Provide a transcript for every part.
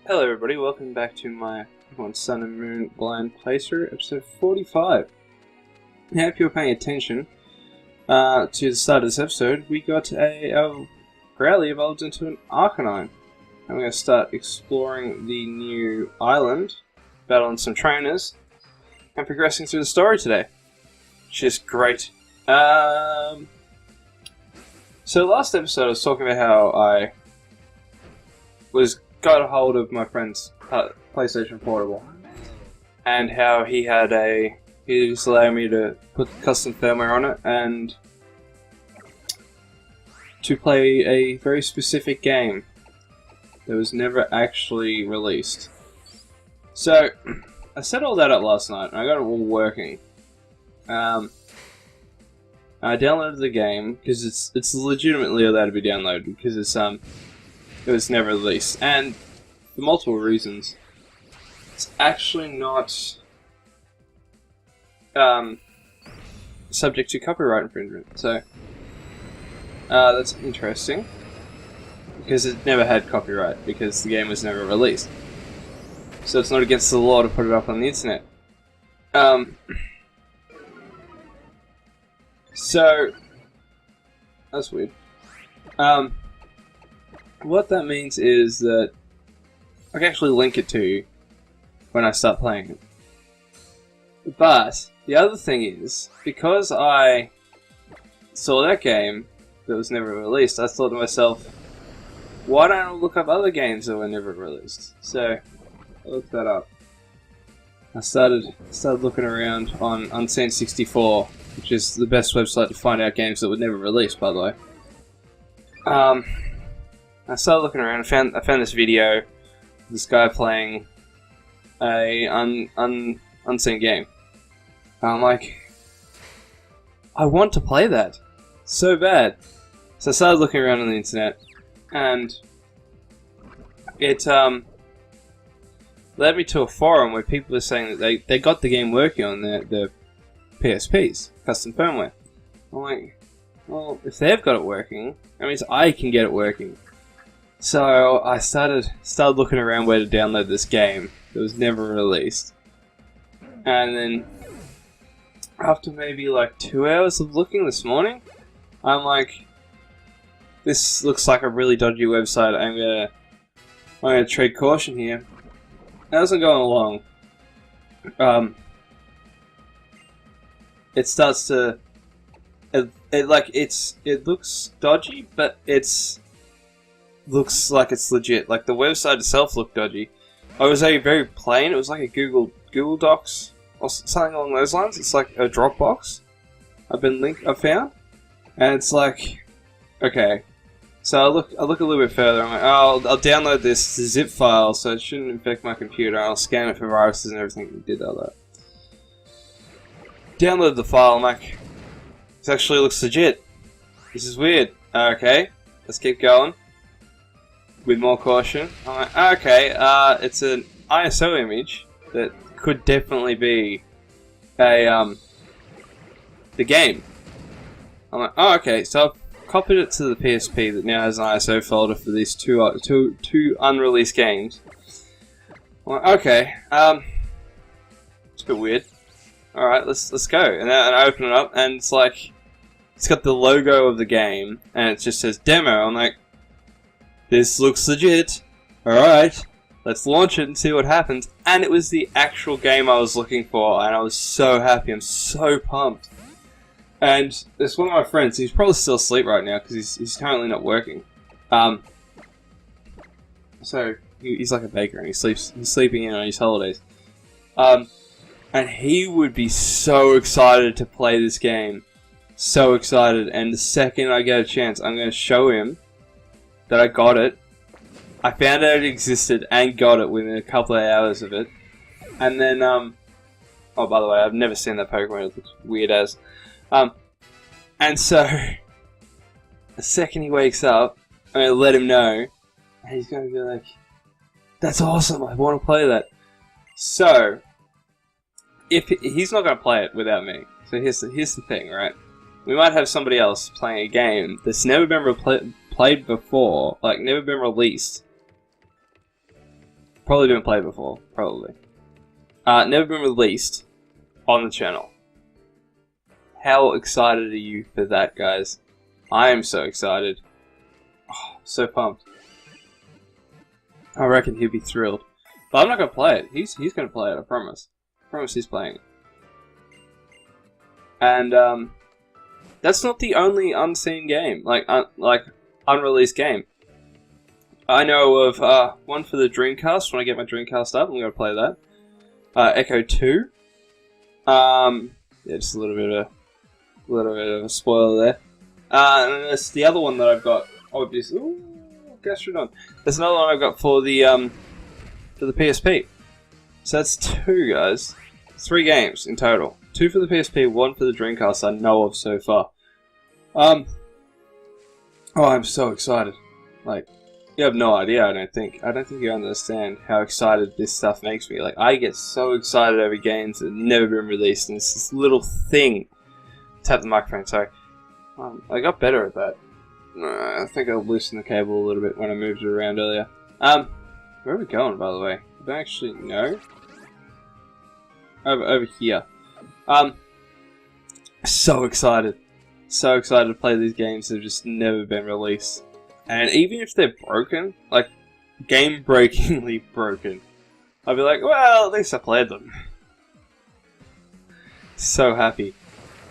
Hello everybody, welcome back to my Sun and Moon Blind playthrough, episode 45. Now if you're paying attention to the start of this episode, we got a Growly evolved into an Arcanine. And we're going to start exploring the new island, battling some trainers, and progressing through the story today. Which is great. So last episode I was talking about how I got a hold of my friend's PlayStation Portable, and how he was allowing me to put custom firmware on it and to play a very specific game that was never actually released. So I set all that up last night and I got it all working. I downloaded the game because it's legitimately allowed to be downloaded because it was never released, and for multiple reasons. It's actually not subject to copyright infringement, so that's interesting, because it never had copyright, because the game was never released. So it's not against the law to put it up on the internet. So that's weird. What that means is that I can actually link it to you when I start playing it. But the other thing is, because I saw that game that was never released, I thought to myself, why don't I look up other games that were never released? So I looked that up. I started looking around on Unseen64, which is the best website to find out games that were never released, by the way. I started looking around. I found this video of this guy playing a unseen game. And I'm like, I want to play that so bad. So I started looking around on the internet, and it led me to a forum where people were saying that they got the game working on their PSPs, custom firmware. I'm like, well, if they've got it working, that means I can get it working. So I started looking around where to download this game that was never released. And then after maybe like 2 hours of looking this morning, I'm like, this looks like a really dodgy website. I'm gonna tread caution here. As I'm going along, it starts to it looks dodgy, but looks like it's legit. Like, the website itself looked dodgy. It was very plain. It was like a Google Docs or something along those lines. It's like a Dropbox. I found, and it's like, okay. So I look a little bit further. I'm like, oh, I'll download this zip file, so it shouldn't infect my computer. I'll scan it for viruses and everything. We did all that. Download the file. I'm like, this actually looks legit. This is weird. Okay, let's keep going with more caution. I'm like, okay, it's an ISO image that could definitely be the game. I'm like, oh, okay, so I've copied it to the PSP that now has an ISO folder for these two unreleased games. I'm like, okay, it's a bit weird. Alright, let's go. And I open it up, and it's like, it's got the logo of the game, and it just says demo. I'm like, this looks legit. Alright, let's launch it and see what happens. And it was the actual game I was looking for, and I was so happy. I'm so pumped. And there's one of my friends, he's probably still asleep right now because he's currently not working. So he's like a baker, and he's sleeping in on his holidays. And he would be so excited to play this game. So excited. And the second I get a chance, I'm going to show him that I got it. I found out it existed and got it within a couple of hours of it. And then, oh, by the way, I've never seen that Pokemon. It looks weird as. And so, the second he wakes up, I'm going to let him know. And he's going to be like, that's awesome, I want to play that. So, if he's not going to play it without me. So here's the thing, right? We might have somebody else playing a game that's never been played before, like never been released. Probably been played before. Probably. Never been released on the channel. How excited are you for that, guys? I am so excited. Oh, so pumped. I reckon he'd be thrilled. But I'm not going to play it. He's going to play it, I promise. I promise he's playing it. And, that's not the only unseen game. Like unreleased game. I know of, one for the Dreamcast. When I get my Dreamcast up, I'm going to play that. Echo 2. Yeah, just a little bit of a spoiler there. And then there's the other one that I've got. Obviously, Gastrodon. There's another one I've got for the PSP. So that's 2, guys. 3 games in total. 2 for the PSP, 1 for the Dreamcast. I know of so far. Oh, I'm so excited. Like, you have no idea. I don't think you understand how excited this stuff makes me. Like, I get so excited over games that have never been released, and it's this little thing. Tap the microphone. Sorry. I got better at that. I think I loosened the cable a little bit when I moved it around earlier. Where are we going, by the way? I don't actually know. Over here. So excited. So excited to play these games that have just never been released. And even if they're broken, like, game-breakingly broken, I'll be like, well, at least I played them. So happy.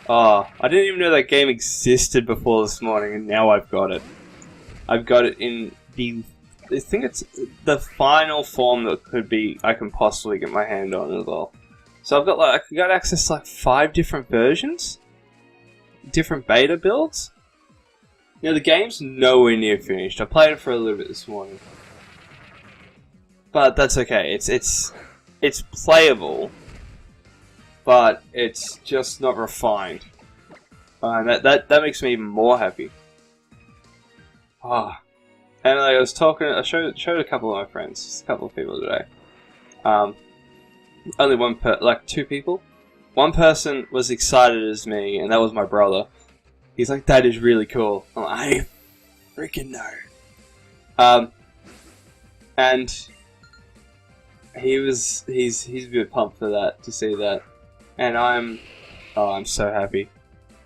Oh, I didn't even know that game existed before this morning, and now I've got it. I've got it in the... I think it's the final form that I can possibly get my hand on as well. So I got access to like 5 different versions? Different beta builds? You know, the game's nowhere near finished. I played it for a little bit this morning. But that's okay. It's playable. But it's just not refined. And that makes me even more happy. Ah. And like, I was talking, I showed a couple of my friends, just a couple of people today. Only 2 people. One person was excited as me, and that was my brother. He's like, that is really cool. I'm like, I freaking know. And he's a bit pumped for that, to see that. And I'm so happy.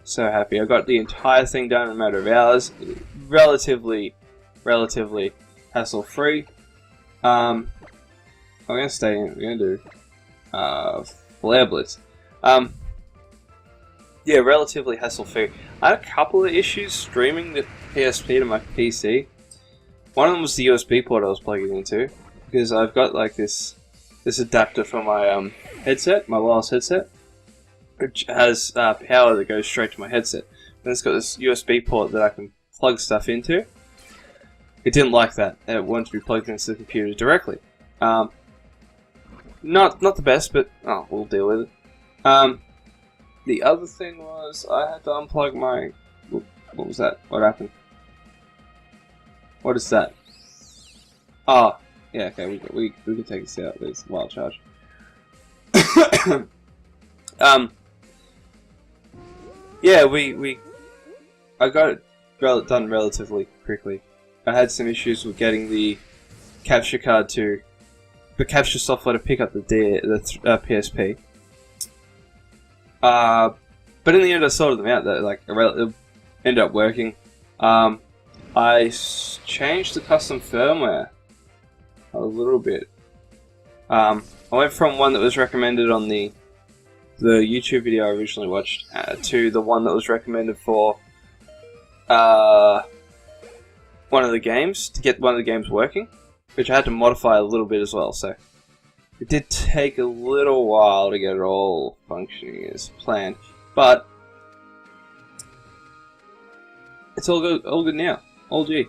So happy. I got the entire thing done in a matter of hours. Relatively hassle-free. I'm gonna stay in. We're gonna do Flare Blitz. Yeah, relatively hassle-free. I had a couple of issues streaming the PSP to my PC. One of them was the USB port I was plugging into, because I've got like this adapter for my headset, my wireless headset, which has power that goes straight to my headset. And it's got this USB port that I can plug stuff into. It didn't like that. It wanted to be plugged into the computer directly. Not the best, but we'll deal with it. The other thing was I had to unplug my... What was that? What happened? What is that? Ah, yeah. Okay, we can take this out. There's wild charge. Yeah, I got it done relatively quickly. I had some issues with getting the capture software to pick up the PSP. But in the end, I sorted them out. It ended up working. I changed the custom firmware a little bit. I went from one that was recommended on the YouTube video I originally watched to the one that was recommended for one of the games, to get one of the games working, which I had to modify a little bit as well, so it did take a little while to get it all functioning as planned, but it's all good now. All G,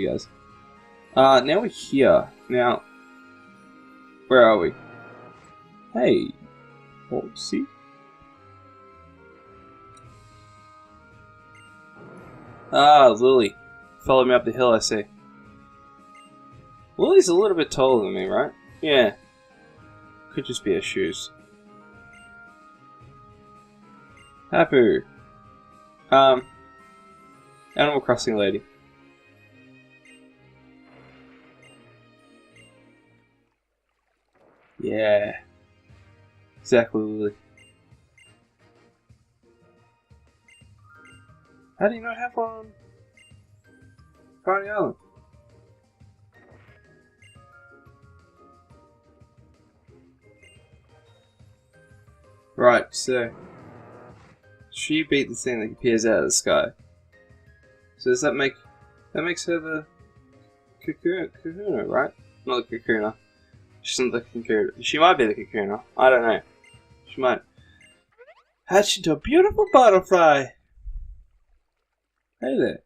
guys. Now we're here. Now, where are we? Hey, see? Lily. Follow me up the hill, I see. Lily's a little bit taller than me, right? Yeah. Could just be her shoes. Hapu. Animal Crossing lady. Yeah. Exactly, Lily. How do you not have one on Coney Island? Right, so she beat the thing that appears out of the sky. So does that makes her the Kakuna, right? Not the Kakuna. She's not the Kakuna. She might be the Kakuna. I don't know. She might hatch into a beautiful butterfly. Hey there,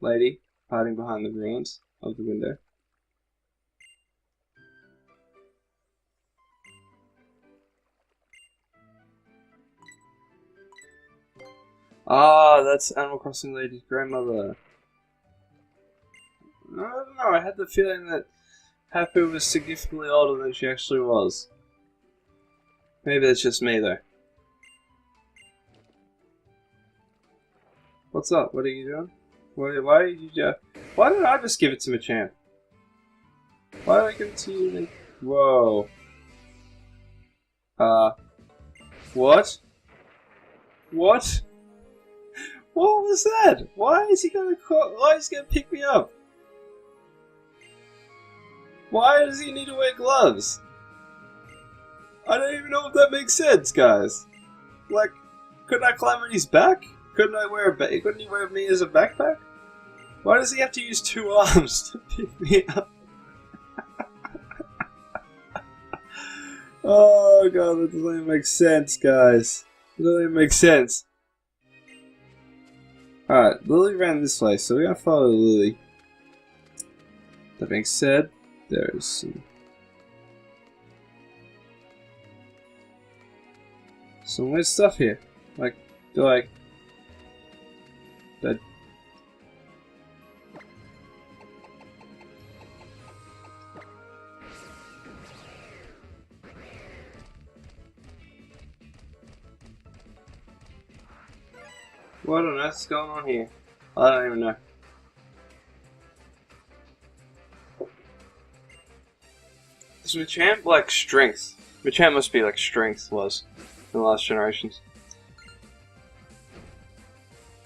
lady, hiding behind the ruins of the window. Ah, that's Animal Crossing lady's grandmother. I don't know, I had the feeling that Happy was significantly older than she actually was. Maybe that's just me though. What's up? What are you doing? Why did I just give it to Machamp? Why did I give it to you? Whoa. What? What? What was that? Why is he gonna pick me up? Why does he need to wear gloves? I don't even know if that makes sense, guys. Like, couldn't I climb on his back? Couldn't he wear me as a backpack? Why does he have to use 2 arms to pick me up? Oh god, that doesn't even make sense, guys. It doesn't even make sense. Alright, Lily ran this way, so we're gonna follow Lily. That being said, there's some weird stuff here. Like, that. What on earth's going on here? I don't even know. Is Machamp like strength? Machamp must be like strength was in the last generations.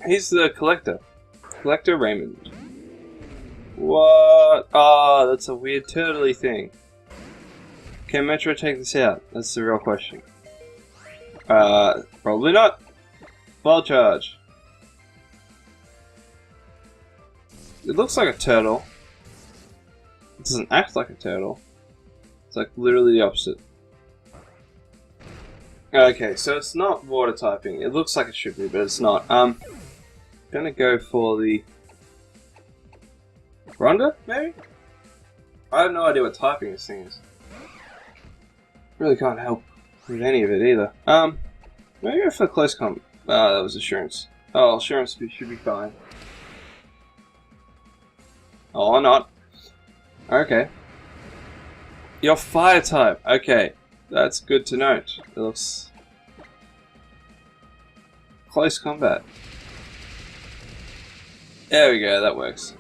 He's the collector. Collector Raymond. What? Ah, that's a weird turtley thing. Can Metro take this out? That's the real question. Probably not. Ball charge. It looks like a turtle. It doesn't act like a turtle. It's like literally the opposite. Okay, so it's not water typing. It looks like it should be, but it's not. Gonna go for the Ronda, maybe? I have no idea what typing this thing is. Really can't help with any of it either. Maybe go for close combat. Ah, that was assurance. Oh, assurance should be fine. Oh, or not. Okay. You're fire type. Okay, that's good to note. It looks close combat. There we go. That works.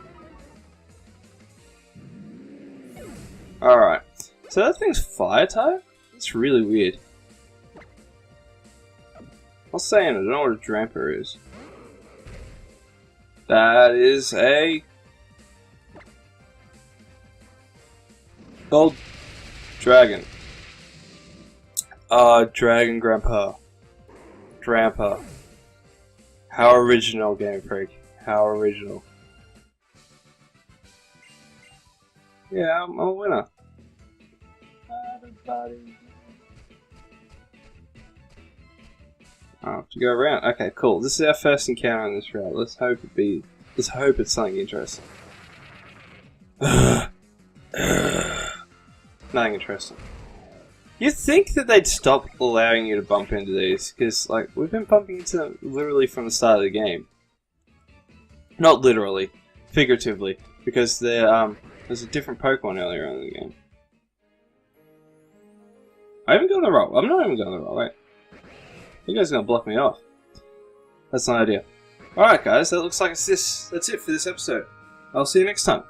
All right. So that thing's fire type. That's really weird. I'll say I don't know what a Dramper is. That is a gold dragon. Dragon Grandpa. Drampa. How original, Game Freak. How original. Yeah, I'm a winner. Everybody. I have to go around. Okay, cool. This is our first encounter on this route. Let's hope it's something interesting. Nothing interesting. You'd think that they'd stop allowing you to bump into these, because like we've been bumping into them literally from the start of the game. Not literally, figuratively, because there's a different Pokemon earlier on in the game. I haven't gone the roll. I'm not even going the roll. Wait, you guys are gonna block me off. That's an idea. All right, guys. That looks like it's this. That's it for this episode. I'll see you next time.